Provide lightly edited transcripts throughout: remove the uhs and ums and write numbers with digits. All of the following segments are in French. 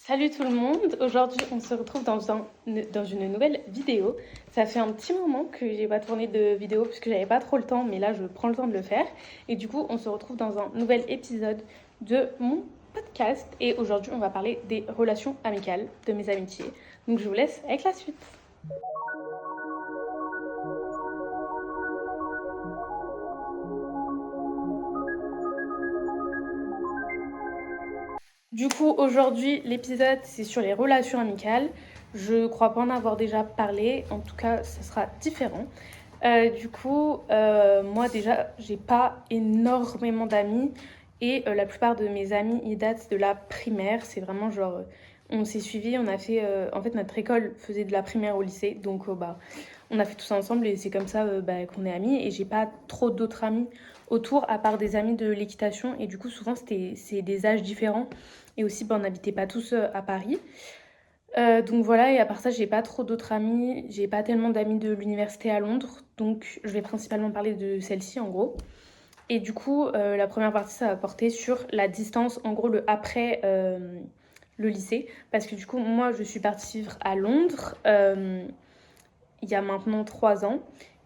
Salut tout le monde, aujourd'hui on se retrouve dans une nouvelle vidéo. Ça fait un petit moment que j'ai pas tourné de vidéo puisque j'avais pas trop le temps, mais là je prends le temps de le faire. Et du coup on se retrouve dans un nouvel épisode de mon podcast. Et aujourd'hui on va parler des relations amicales, de mes amitiés. Donc je vous laisse avec la suite. Du coup, aujourd'hui, l'épisode, c'est sur les relations amicales. Je crois pas en avoir déjà parlé, en tout cas, ça sera différent. Moi déjà, j'ai pas énormément d'amis et la plupart de mes amis, ils datent de la primaire. C'est vraiment genre, on s'est suivis, on a fait, en fait, notre école faisait de la primaire au lycée, donc on a fait tout ça ensemble et c'est comme ça qu'on est amis. Et j'ai pas trop d'autres amis autour à part des amis de l'équitation et du coup, souvent, c'est des âges différents et aussi, on n'habitait pas tous à Paris. Donc voilà, et à part ça, j'ai pas trop d'autres amis. J'ai pas tellement d'amis de l'université à Londres. Donc je vais principalement parler de celle-ci en gros. Et du coup, la première partie, ça va porter sur la distance, en gros, le après le lycée. Parce que du coup, moi, je suis partie vivre à Londres il y a maintenant 3 ans.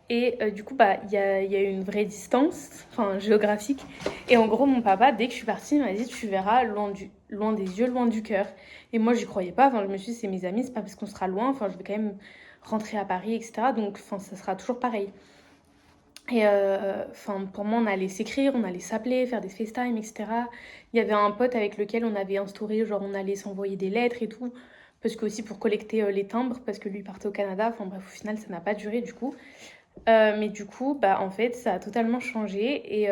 Et il y a eu une vraie distance, enfin géographique. Et en gros, mon papa, dès que je suis partie, il m'a dit tu verras loin des yeux, loin du cœur. Et moi, j'y croyais pas. Enfin, je me suis dit c'est mes amis, c'est pas parce qu'on sera loin. Enfin, je vais quand même rentrer à Paris, etc. Donc, enfin, ça sera toujours pareil. Et pour moi, on allait s'écrire, on allait s'appeler, faire des FaceTime, etc. Il y avait un pote avec lequel on avait instauré, genre on allait s'envoyer des lettres et tout. Parce que aussi pour collecter les timbres, parce que lui partait au Canada. Enfin bref, au final, ça n'a pas duré du coup. Mais du coup, en fait, ça a totalement changé. Et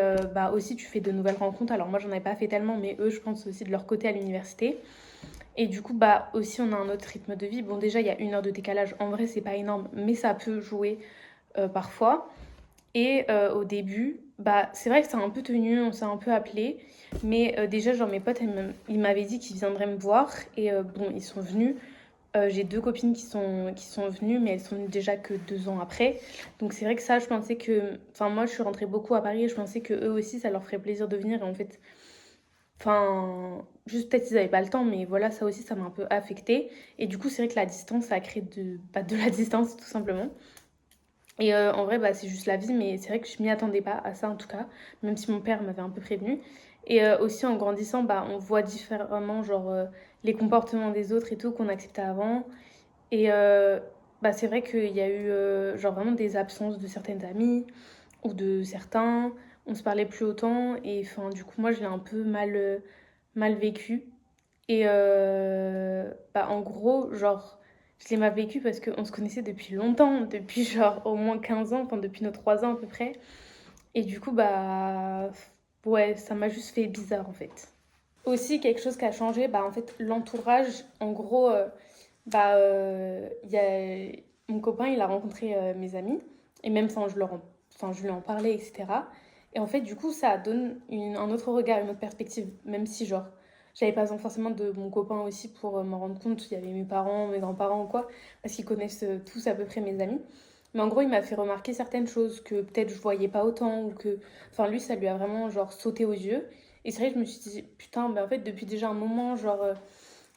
aussi, tu fais de nouvelles rencontres. Alors moi, j'en avais pas fait tellement, mais eux, je pense aussi de leur côté à l'université. Et du coup, aussi, on a un autre rythme de vie. Bon, déjà, il y a 1 heure de décalage. En vrai, c'est pas énorme, mais ça peut jouer parfois. Et au début, c'est vrai que ça a un peu tenu, on s'est un peu appelé. Mais déjà, genre, mes potes, ils m'avaient dit qu'ils viendraient me voir. Et bon, ils sont venus. J'ai 2 copines qui sont venues, mais elles sont venues déjà que 2 ans après. Donc c'est vrai que ça, je pensais que... Enfin, moi, je suis rentrée beaucoup à Paris et je pensais que eux aussi, ça leur ferait plaisir de venir. Et en fait, enfin, juste peut-être ils n'avaient pas le temps, mais voilà, ça aussi, ça m'a un peu affectée. Et du coup, c'est vrai que la distance, ça a créé de la distance, tout simplement. Et en vrai, c'est juste la vie, mais c'est vrai que je m'y attendais pas à ça en tout cas, même si mon père m'avait un peu prévenu. Et aussi en grandissant, on voit différemment genre les comportements des autres et tout qu'on acceptait avant. Et c'est vrai qu'il y a eu genre vraiment des absences de certaines amies ou de certains. On se parlait plus autant et enfin du coup moi je l'ai un peu mal vécu. Et en gros genre je l'ai mal vécu parce qu'on se connaissait depuis longtemps, depuis genre au moins 15 ans, enfin depuis nos 3 ans à peu près. Et du coup ouais ça m'a juste fait bizarre en fait. Aussi quelque chose qui a changé, en fait l'entourage en gros il y a mon copain, il a rencontré mes amis et même je lui en parlais, etc. Et en fait, du coup, ça donne un autre regard, une autre perspective, même si, genre, j'avais pas besoin forcément de mon copain aussi pour m'en rendre compte. Il y avait mes parents, mes grands-parents ou quoi, parce qu'ils connaissent tous à peu près mes amis. Mais en gros, il m'a fait remarquer certaines choses que peut-être je voyais pas autant ou que. Enfin, lui, ça lui a vraiment, genre, sauté aux yeux. Et c'est vrai que je me suis dit, putain, en fait, depuis déjà un moment, genre.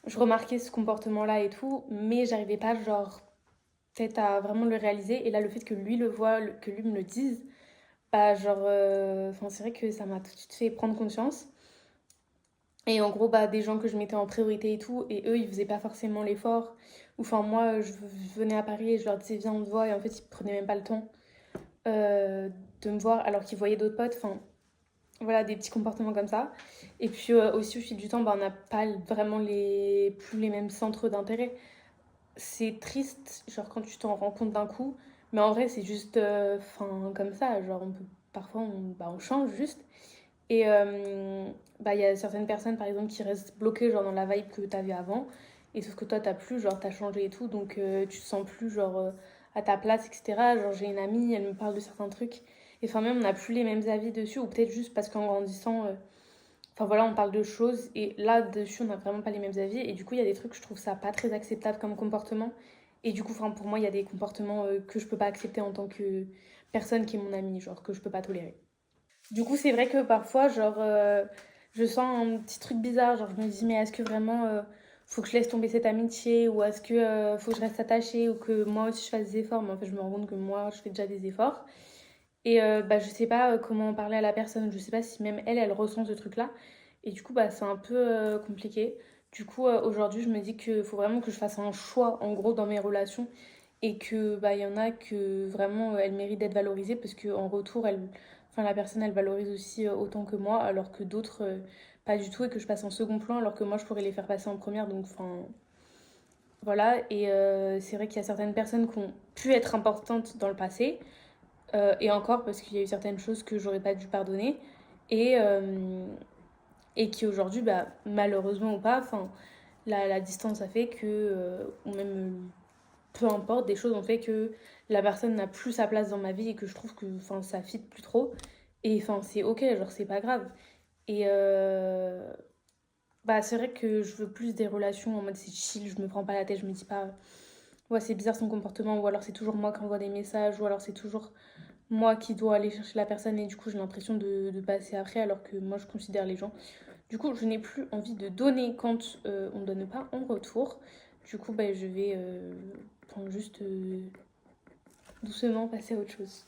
Je remarquais ce comportement-là et tout, mais j'arrivais pas, genre, peut-être à vraiment le réaliser. Et là, le fait que lui le voit, que lui me le dise, c'est vrai que ça m'a tout de suite fait prendre conscience. Et en gros, des gens que je mettais en priorité et tout, et eux, ils faisaient pas forcément l'effort. Ou enfin, moi, je venais à Paris et je leur disais, viens, on te voit, et en fait, ils prenaient même pas le temps euh, de me voir, alors qu'ils voyaient d'autres potes. Enfin, voilà, des petits comportements comme ça. Et puis aussi, au fil du temps, on n'a pas vraiment plus les mêmes centres d'intérêt. C'est triste, genre quand tu t'en rends compte d'un coup, mais en vrai, c'est juste comme ça. Genre, parfois, on change juste. Et il y a certaines personnes, par exemple, qui restent bloquées genre, dans la vibe que t'avais avant. Et sauf que toi, t'as plus, genre, t'as changé et tout, donc tu te sens plus, genre, à ta place, etc. Genre, j'ai une amie, elle me parle de certains trucs. Et enfin, même, on n'a plus les mêmes avis dessus, ou peut-être juste parce qu'en grandissant, enfin voilà, on parle de choses et là-dessus, on n'a vraiment pas les mêmes avis. Et du coup, il y a des trucs, je trouve ça pas très acceptable comme comportement. Et du coup, pour moi, il y a des comportements que je peux pas accepter en tant que personne qui est mon amie, genre que je peux pas tolérer. Du coup, c'est vrai que parfois, genre, je sens un petit truc bizarre. Genre, je me dis, mais est-ce que vraiment faut que je laisse tomber cette amitié ou est-ce que faut que je reste attachée ou que moi aussi je fasse des efforts. Mais en fait, je me rends compte que moi, je fais déjà des efforts. Et bah, je sais pas comment en parler à la personne. Je sais pas si même elle ressent ce truc-là. Et du coup, bah, c'est un peu compliqué. Du coup, aujourd'hui, je me dis qu'il faut vraiment que je fasse un choix, en gros, dans mes relations. Et que bah, il y en a que vraiment, elles méritent d'être valorisées parce qu'en retour, enfin, la personne, elle valorise aussi autant que moi, alors que d'autres, pas du tout. Et que je passe en second plan, alors que moi, je pourrais les faire passer en première. Donc, enfin, voilà. Et c'est vrai qu'il y a certaines personnes qui ont pu être importantes dans le passé. Et encore parce qu'il y a eu certaines choses que j'aurais pas dû pardonner. Et, euh, et qui aujourd'hui, bah, malheureusement ou pas, enfin, la distance a fait que, ou même peu importe, des choses ont fait que la personne n'a plus sa place dans ma vie et que je trouve que enfin, ça fit plus trop. Et enfin, c'est ok, genre c'est pas grave. Et bah, c'est vrai que je veux plus des relations en mode c'est chill, je me prends pas la tête, je me dis pas, ouais, c'est bizarre son comportement, ou alors c'est toujours moi qui envoie des messages, ou alors c'est toujours moi qui dois aller chercher la personne et du coup j'ai l'impression de passer après alors que moi je considère les gens. Du coup je n'ai plus envie de donner quand on ne donne pas en retour. Du coup bah, je vais prendre juste doucement passer à autre chose.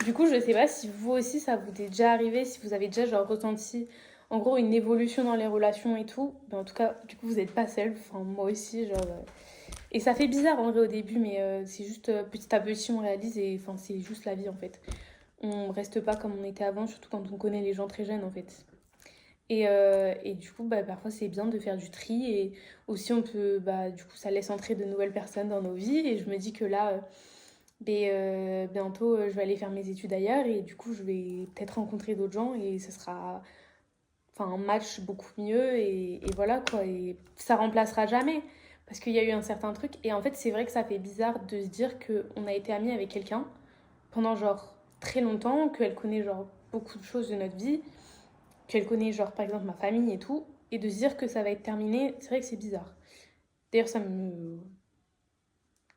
Du coup je sais pas si vous aussi ça vous est déjà arrivé, si vous avez déjà genre ressenti en gros une évolution dans les relations et tout. Mais en tout cas du coup vous n'êtes pas seul, enfin moi aussi genre... Et ça fait bizarre en vrai au début mais c'est juste petit à petit on réalise et enfin c'est juste la vie en fait. On reste pas comme on était avant, surtout quand on connaît les gens très jeunes en fait. Et du coup, bah, parfois c'est bien de faire du tri et aussi on peut, bah, du coup, ça laisse entrer de nouvelles personnes dans nos vies. Et je me dis que là, bientôt, je vais aller faire mes études ailleurs et du coup, je vais peut-être rencontrer d'autres gens et ce sera enfin, un match beaucoup mieux et voilà quoi. Et ça remplacera jamais parce qu'il y a eu un certain truc. Et en fait, c'est vrai que ça fait bizarre de se dire qu'on a été amis avec quelqu'un pendant genre très longtemps, qu'elle connaît genre beaucoup de choses de notre vie, qu'elle connaît genre par exemple ma famille et tout, et de se dire que ça va être terminé, c'est vrai que c'est bizarre. D'ailleurs ça me...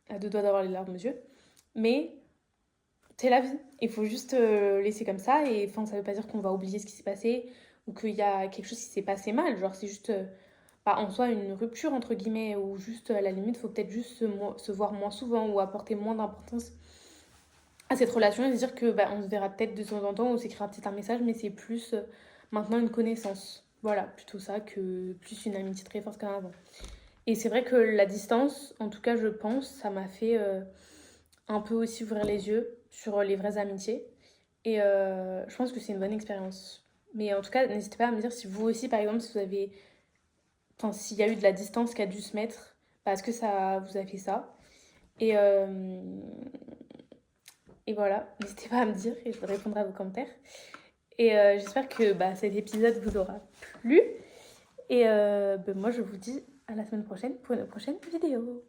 à deux doigts d'avoir les larmes aux yeux, mais c'est la vie, il faut juste laisser comme ça, et enfin ça veut pas dire qu'on va oublier ce qui s'est passé, ou qu'il y a quelque chose qui s'est passé mal, genre c'est juste... bah, en soi une rupture entre guillemets ou juste à la limite faut peut-être juste se voir moins souvent ou apporter moins d'importance à cette relation et se dire que bah, on se verra peut-être de temps en temps, on s'écrira peut-être un message, mais c'est plus maintenant une connaissance. Voilà, plutôt ça que plus une amitié très forte qu'avant. Et c'est vrai que la distance, en tout cas je pense, ça m'a fait un peu aussi ouvrir les yeux sur les vraies amitiés. Et je pense que c'est une bonne expérience. Mais en tout cas, n'hésitez pas à me dire si vous aussi, par exemple, si vous avez... Enfin, s'il y a eu de la distance qui a dû se mettre, parce que ça vous a fait ça. Et, et voilà, n'hésitez pas à me dire et je répondrai à vos commentaires. Et j'espère que bah, cet épisode vous aura plu. Et bah, moi, je vous dis à la semaine prochaine pour une prochaine vidéo.